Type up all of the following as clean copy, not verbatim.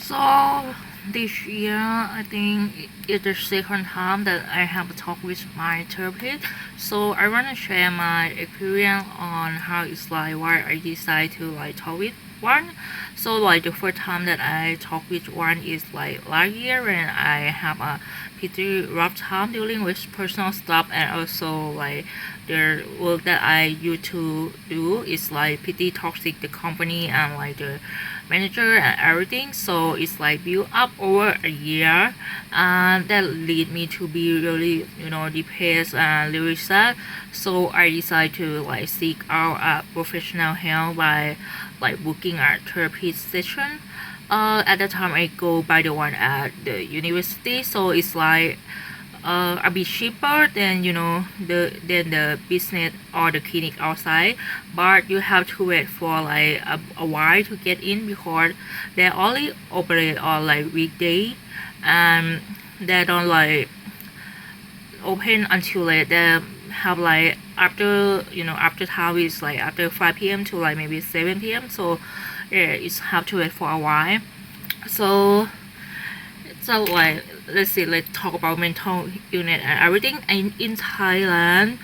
So this year, I think it's the second time that I have a talk with my therapist. So I want to share my experience on how it's like why I decide to like talk with one. So like the first time that I talk with one is like last year when I have a pretty rough time dealing with personal stuff, and also like the work that I used to do is like pretty toxic the company and like the manager and everything. So it's like built up over a year, and that lead me to be really depressed and really sad. So I decided to like seek out a professional help by like booking a therapy session. At the time I go by the one at the university, so it's like a bit cheaper than the business or the clinic outside, but you have to wait for like a while to get in because they only operate on like weekday, and they don't like open until like they have like after time is like after 5 p.m. to like maybe 7 p.m. So yeah, it's have to wait for a while. So like let's see, let's talk about mental illness and everything in Thailand.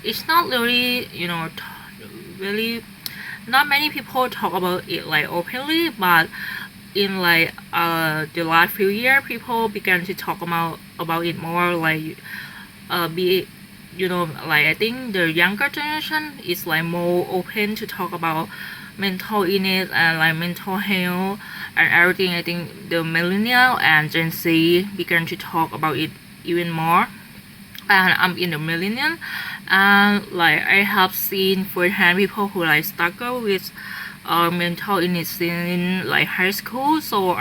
It's not really really not many people talk about it like openly, but in like the last few years people began to talk about it more, like be like I think the younger generation is like more open to talk about mental illness and like mental health and everything. I think the millennial and Gen Z began to talk about it even more, and I'm in the millennial, and like I have seen firsthand people who like struggle with mental illness in like high school. So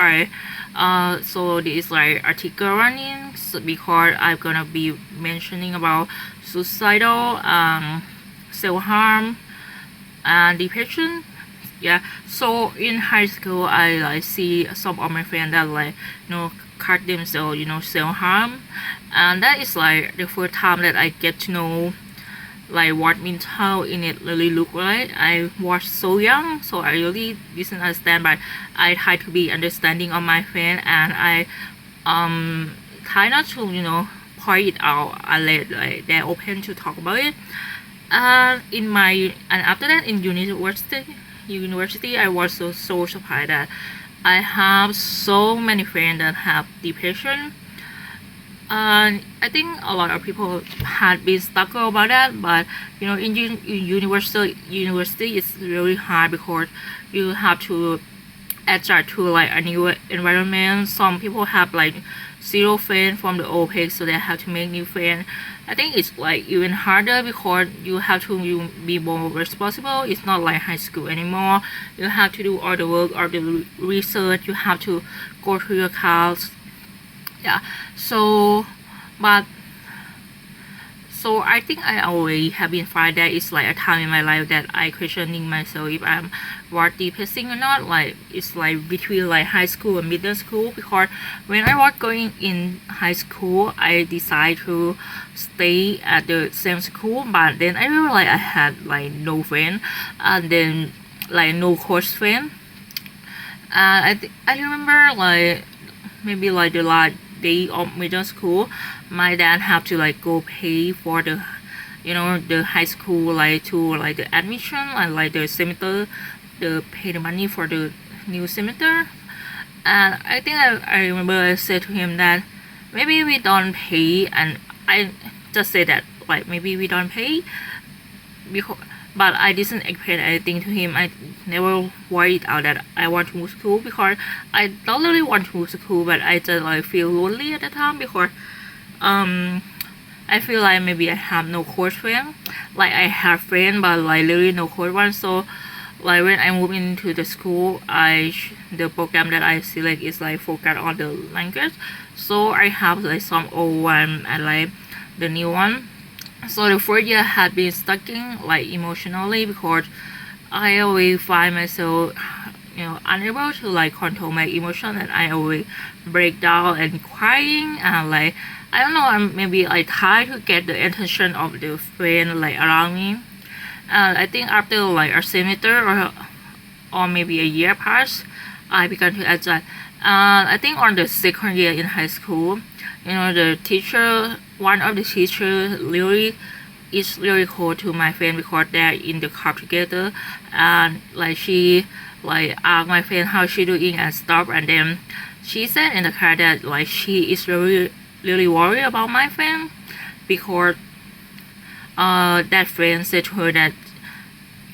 this is like article running, so because I'm gonna be mentioning about suicidal, self-harm and depression. Yeah, so in high school I like see some of my friends that like cut themselves, self-harm, and that is like the first time that I get to know like what mental in it really look like. I was so young, so I really didn't understand, but I try to be understanding of my friend, and I try not to point it out and let like they're open to talk about it. And after that in university I was so surprised that I have so many friends that have depression. And I think a lot of people had been stuck about that, but in university it's really hard because you have to adjust to like a new environment. Some people have like zero friends from the old place, so they have to make new friends. I think it's like even harder because you have to be more responsible. It's not like high school anymore. You have to do all the work or the research. You have to go to your class. Yeah. But so I think I always have been fine. There is like a time in my life that I questioning myself if I'm worth depressing or not. Like it's like between like high school and middle school, because when I was going in high school I decided to stay at the same school, but then I realized I had like no friend, and then like no close friend. And I remember like maybe like the last day of middle school, my dad have to like go pay for the high school, like to like the admission and like the semester, the pay the money for the new semester. And I think I remember I said to him that maybe we don't pay, and I just said that like maybe we don't pay because, but I didn't explain anything to him. I never worried out that I want to move school because I don't really want to move school, but I just like feel lonely at the time because I feel like maybe I have no close friend. Like I have friend, but like really no close one. So like when I move into the school, the program that I select is like focus on the language. So I have like some old one and like the new one. So the first year had been stuck in like emotionally because I always find myself unable to like control my emotion, and I always break down and crying, and like I don't know, I'm maybe like try to get the attention of the friend like around me. And I think after like a semester or maybe a year passed, I began to adjust. I think on the second year in high school, the teacher, one of the teachers really is really cool to my friend because they're in the car together, and like she like asked my friend how she doing and stuff, and then she said in the car that like she is really worried about my friend because that friend said to her that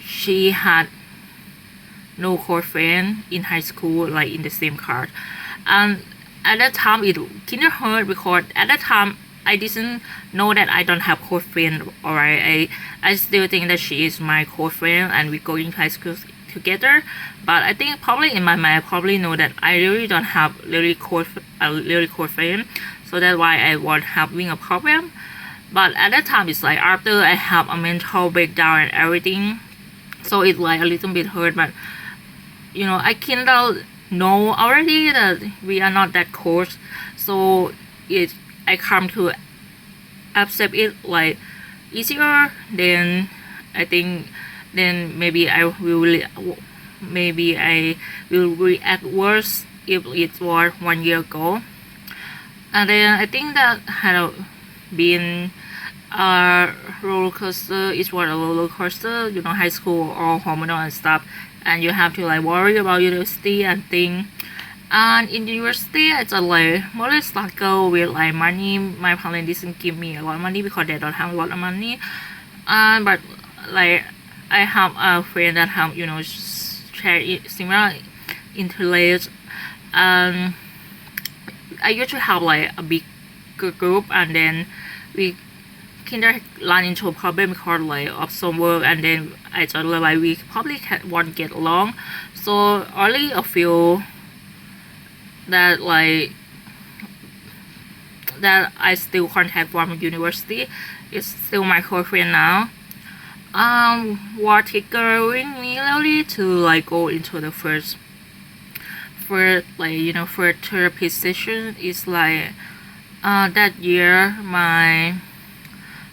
she had no close friend in high school like in the same class. And at that time it kind of hurt because at that time I didn't know that I don't have close friend. Alright, I still think that she is my close friend and we going to high school together. But I think probably in my mind I probably know that I really don't have really close friend, so that's why I was having a problem. But at that time it's like after I have a mental breakdown and everything, so it's like a little bit hurt. But I kind of know already that we are not that close, so I come to accept it like easier. Then I think then maybe I will react worse if it was 1 year ago. And then I think that had been a roller coaster. It was a roller coaster, high school or hormonal and stuff, and you have to like worry about university and thing. And in university it's a like more struggle with like money. My parents didn't give me a lot of money because they don't have a lot of money. But like I have a friend that have share similar interests. And I usually have like a big group, and then we kind of run into a problem because like of some work, and then I just realized we probably won't get along. So only a few that I still contact from university is still my close friend now. What triggering me really to like go into the first therapy session is like that year.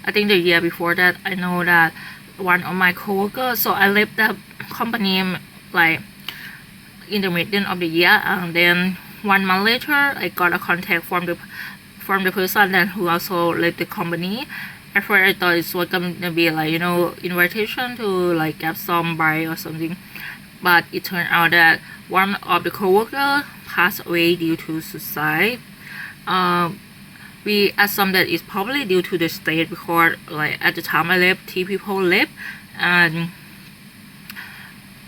I think the year before that, I know that one of my coworkers, so I left the company like in the middle of the year, and then 1 month later I got a contact from the person that who also left the company. At first I thought it was gonna be like invitation to like get some buy or something, but it turned out that one of the coworkers passed away due to suicide. We assume that it's probably due to the state because like at the time I left, 3 people left, and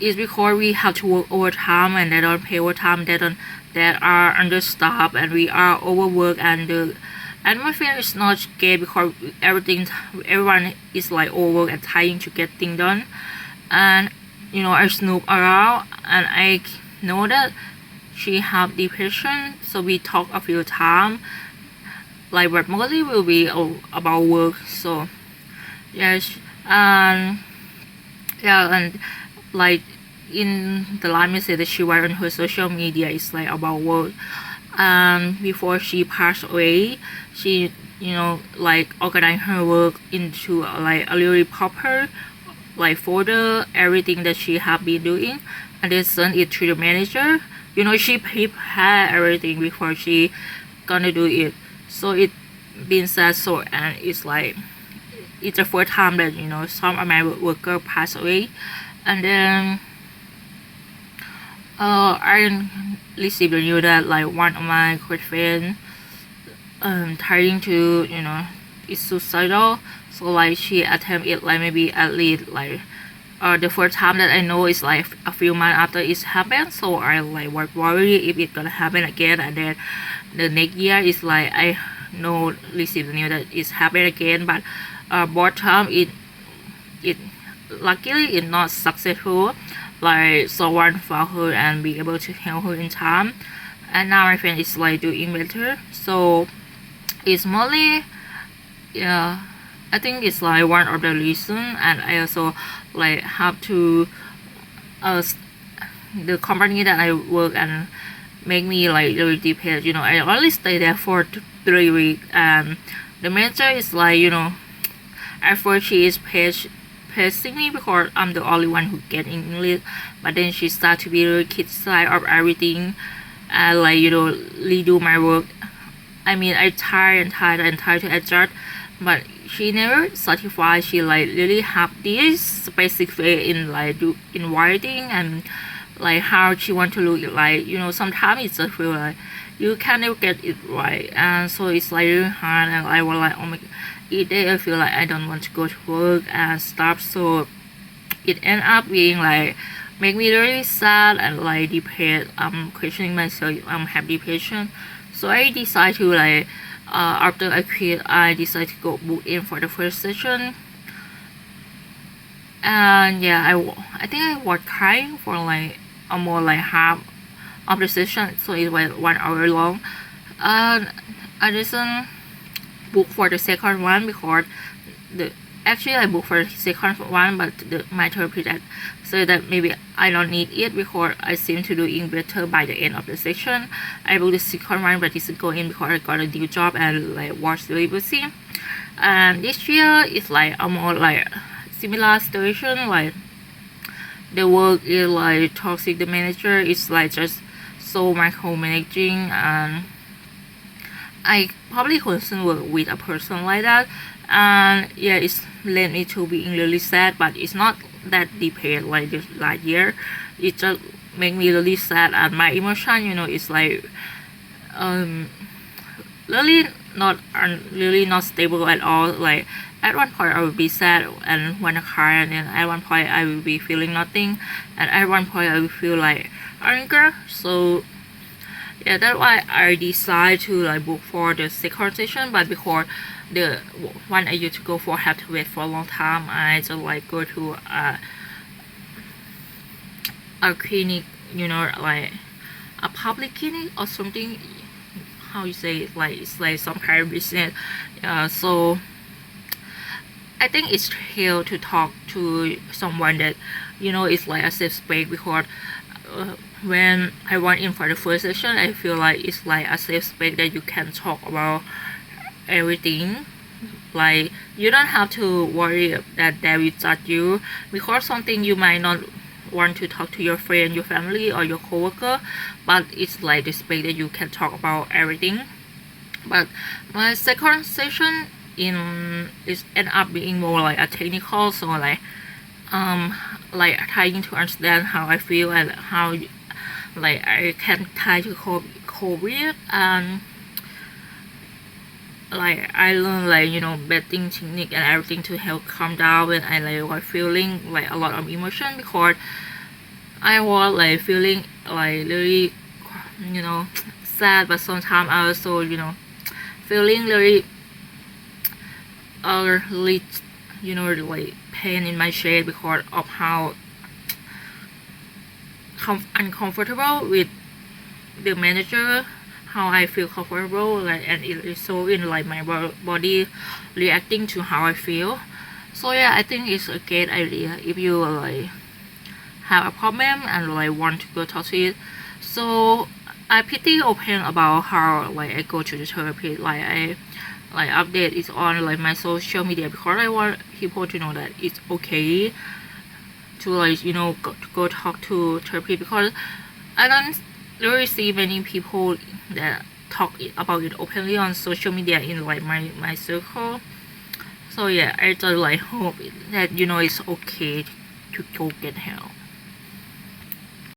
it's because we have to work overtime and they don't pay overtime. They are understaffed and we are overworked, and my friend is not scared because everyone is like overworked and trying to get things done. And I snoop around and I know that she have depression, so we talk a few times. Like, but mostly will be about work. So yes, and like in the last message that she wrote on her social media is like about work. Before she passed away, she like organized her work into like a really proper like folder, everything that she have been doing, and then send it to the manager. She prepare everything before she gonna do it. So it been said so, and it's like it's the first time that some of my worker pass away. And then I received the news that like one of my close friends trying to is suicidal. So like she attempt it like maybe at least like the first time that I know is like a few months after it happened. So I like was worried if it's gonna happen again, and then the next year is like I know receive the news that it's happened again. But both time it luckily it's not successful. Like someone found her and be able to help her in time, and now my friend is like doing better. So it's mostly I think it's like one of the reason. And I also like have to the company that I work and make me like really depressed. I only stay there for 3 weeks, and the manager is like at first she is depressing me because I'm the only one who get English. But then she start to be really criticized of everything, and like redo my work. I mean, I try to adjust, but she never satisfied. She like really have this specific way in like in writing and like how she want to look like. Sometimes it's just feel like you can never get it right, and so it's like really hard. And I was like, oh my, each day I feel like I don't want to go to work and stuff. So it end up being like make me really sad and like depressed. I'm questioning myself. I'm have depression. So I decided to like after I quit, I decided to go book in for the first session. And yeah, I think I was crying for like almost like half of the session. So it was 1 hour long. And I didn't book for the second one because actually I booked for the second one, but my therapist said that maybe I don't need it because I seem to doing better by the end of the session. I booked the second one, but didn't go in because I got a new job and like was really busy. And this year it's like almost like similar situation. Like the work is like toxic. The manager is like just so micromanaging, and I probably couldn't work with a person like that. And yeah, it's led me to being really sad, but it's not that depressed like this last year. It just make me really sad, and my emotion is like really not stable at all. Like at one point I will be sad and wanna cry, and then at one point I will be feeling nothing, and at one point I will feel like anger. So yeah, that's why I decided to like book for the second session. But because the one I used to go for had to wait for a long time, I just like go to a clinic, like a public clinic or something. How you say it? Like it's like some kind of business. So I think it's hard to talk to someone that is like a safe space, because when I went in for the first session, I feel like it's like a safe space that you can talk about everything. Like you don't have to worry that they will judge you because something you might not want to talk to your friend, your family, or your coworker, but it's like the space that you can talk about everything. But my second session is end up being more like a technical, so like trying to understand how I feel and how like I can try to cope with. And like I learned like breathing technique and everything to help calm down when I like was feeling like a lot of emotion, because I was like feeling like really sad, but sometimes I also feeling really really like pain in my chest because of how uncomfortable with the manager, how I feel comfortable, like, and it is so in like my body reacting to how I feel. So yeah, I think it's a great idea if you like have a problem and like want to go talk to it. So I pretty open about how like I go to the therapy. Like I like update it on like my social media because I want people to know that it's okay to like go talk to therapy, because I don't really see many people that talk about it openly on social media in like my circle. So yeah, I just like hope that it's okay to go get help.